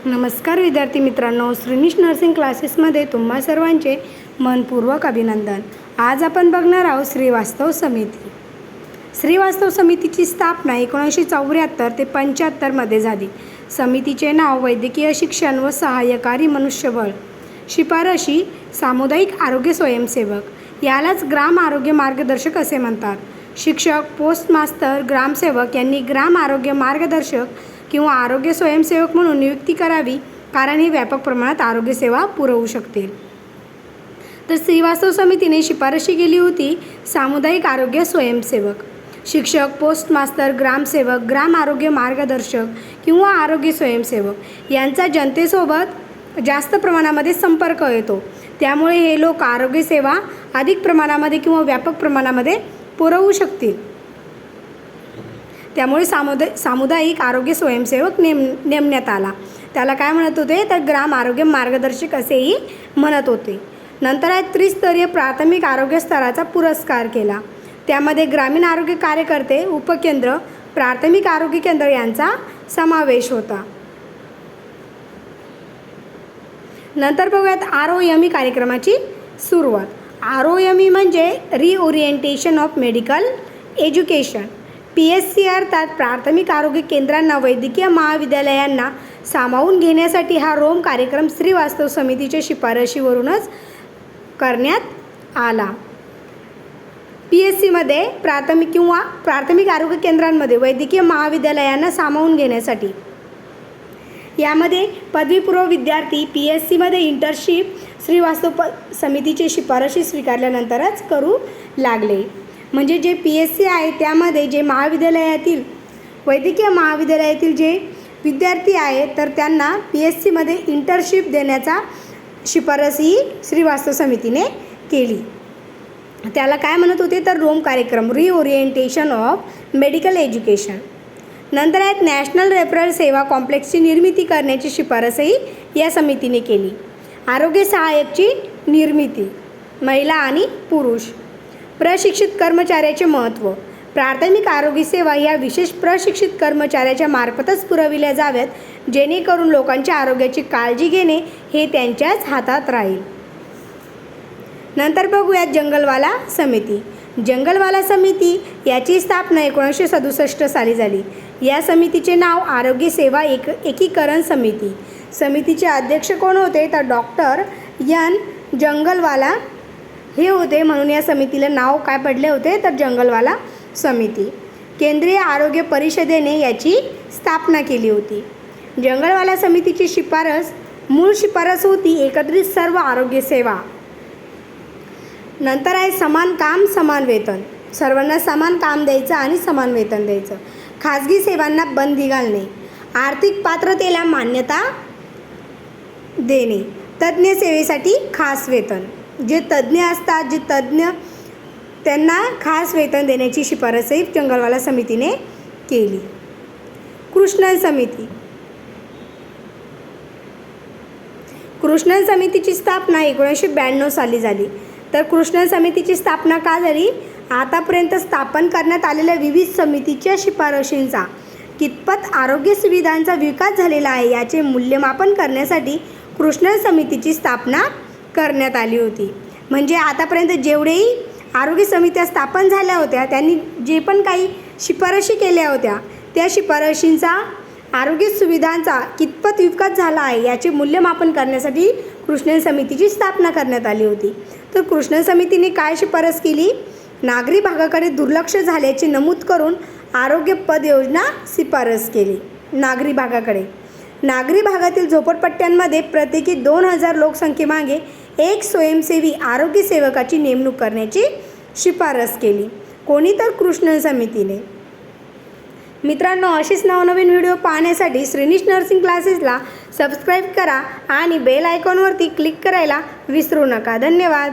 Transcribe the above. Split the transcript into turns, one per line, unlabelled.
नमस्कार विद्यार्थी मित्रांनो, श्रीनिश नर्सिंग क्लासेसमध्ये तुम्हा सर्वांचे मनपूर्वक अभिनंदन। आज आपण बघणार आहोत श्रीवास्तव समिती। श्रीवास्तव समितीची स्थापना 1974 ते 75 मध्ये झाली। समितीचे नाव वैद्यकीय शिक्षण व सहाय्यकारी मनुष्यबळ, शिफारशी सामुदायिक आरोग्य स्वयंसेवक, यालाच ग्राम आरोग्य मार्गदर्शक असे म्हणतात। शिक्षक, पोस्ट मास्तर, ग्रामसेवक यांनी ग्राम आरोग्य मार्गदर्शक किंवा आरोग्य स्वयंसेवक म्हणून नियुक्ती करावी, कारण हे व्यापक प्रमाणात आरोग्य सेवा पुरवू शकतील। तर श्रीवास्तव समितीने शिफारशी केली होती सामुदायिक आरोग्य स्वयंसेवक, शिक्षक, पोस्ट मास्तर, ग्रामसेवक, ग्राम आरोग्य मार्गदर्शक किंवा आरोग्य स्वयंसेवक यांचा जनतेसोबत जास्त प्रमाणामध्ये संपर्क येतो, त्यामुळे हे लोक आरोग्य सेवा अधिक प्रमाणामध्ये किंवा व्यापक प्रमाणामध्ये पुरवू शकतील। त्यामुळे सामुदायिक आरोग्य स्वयंसेवक नेमण्यात आला। त्याला काय म्हणत होते तर ग्राम आरोग्य मार्गदर्शक असेही म्हणत होते। नंतर आहे त्रिस्तरीय प्राथमिक आरोग्य स्तराचा पुरस्कार केला। त्यामध्ये ग्रामीण आरोग्य कार्यकर्ते, उपकेंद्र, प्राथमिक आरोग्य केंद्र यांचा समावेश होता। नंतर बघूयात ROME कार्यक्रमाची सुरुवात। ROME म्हणजे रिओरिएंटेशन ऑफ मेडिकल एज्युकेशन। PSC अर्थात प्राथमिक आरोग्य केंद्रांना वैद्यकीय महाविद्यालयांना सामावून घेण्यासाठी हा रोम कार्यक्रम श्रीवास्तव समितीच्या शिफारशीवरूनच करण्यात आला। PSC मध्ये प्राथमिक आरोग्य केंद्रांमध्ये वैद्यकीय महाविद्यालयांना सामावून घेण्यासाठी, यामध्ये पदवीपूर्व विद्यार्थी PSC मध्ये इंटर्नशिप श्रीवास्तव समितीची शिफारशी स्वीकारल्यानंतरच करू लागले। म्हणजे जे PSC आहे त्यामध्ये जे महाविद्यालयातील वैद्यकीय महाविद्यालयातील जे विद्यार्थी आहेत तर त्यांना PSC मध्ये इंटर्नशिप देण्याचा शिफारसही श्रीवास्तव समितीने केली। त्याला काय म्हणत होते तर रोम कार्यक्रम, रिओरिएंटेशन ऑफ मेडिकल एज्युकेशन। नंतर आहेत नॅशनल रेफरल सेवा कॉम्प्लेक्सची निर्मिती करण्याची शिफारसही या समितीने केली। आरोग्य सहाय्यकची निर्मिती, महिला आणि पुरुष, प्रशिक्षित कर्मचाऱ्याचे महत्त्व, प्राथमिक आरोग्य सेवा या विशेष प्रशिक्षित कर्मचाऱ्याच्या मार्फतच पुरविल्या जाव्यात, जेणेकरून लोकांच्या आरोग्याची काळजी घेणे हे त्यांच्याच हातात राहील। नंतर बघूयात जंगलवाला समिती। जंगलवाला समिती याची स्थापना 1967 साली झाली। या समितीचे नाव आरोग्य सेवा एकीकरण समिती। समितीचे अध्यक्ष कोण होते तर डॉक्टर N. जंगलवाला हे होते, म्हणून या समितीला नाव काय पडले होते तर जंगलवाला समिती। केंद्रीय आरोग्य परिषदेने याची स्थापना केली होती। जंगलवाला समितीची मूळ शिफारस होती एकत्रित सर्व आरोग्य सेवा। नंतर आहे समान काम समान वेतन, सर्वांना समान काम द्यायचं आणि समान वेतन द्यायचं। खाजगी सेवांना बंदी घालणे, आर्थिक पात्रतेला मान्यता देणे, तज्ज्ञ सेवेसाठी खास वेतन, जे तज्ज्ञ असतात त्यांना खास वेतन देण्याची शिफारसही जंगलवाला समितीने केली। कृष्णन समिती। कृष्णन समितीची स्थापना 1992 साली झाली। तर कृष्णन समितीची स्थापना का झाली? आतापर्यंत स्थापन करण्यात आलेल्या विविध समितीच्या शिफारशींचा कितपत आरोग्य सुविधांचा विकास झालेला आहे याचे मूल्यमापन करण्यासाठी कृष्णन समितीची स्थापना करण्यात आली होती। म्हणजे आतापर्यंत जेवढेही आरोग्य समित्या स्थापन झाल्या होत्या त्यांनी जे पण काही शिफारशी केल्या होत्या त्या शिफारशींचा आरोग्य सुविधांचा कितपत विकास झाला आहे याचे मूल्यमापन करण्यासाठी कृष्णन समितीची स्थापना करण्यात आली होती। तर कृष्णन समितीने काय शिफारस केली? नागरी भागाकडे दुर्लक्ष झाल्याचे नमूद करून आरोग्य पद योजना शिफारस केली। नागरी भागातील झोपडपट्ट्यांमध्ये प्रत्येकी 2000 लोकसंख्येमागे एक स्वयंसेवी आरोग्य सेवकाची नेमणूक करण्याची शिफारस केली। कोणी तर कृष्णन समितीने। मित्रांनो, अशीच नवनवीन व्हिडिओ पाहण्यासाठी श्रीनिश नर्सिंग क्लासेसला सबस्क्राईब करा आणि बेल आयकॉनवरती क्लिक करायला विसरू नका। धन्यवाद।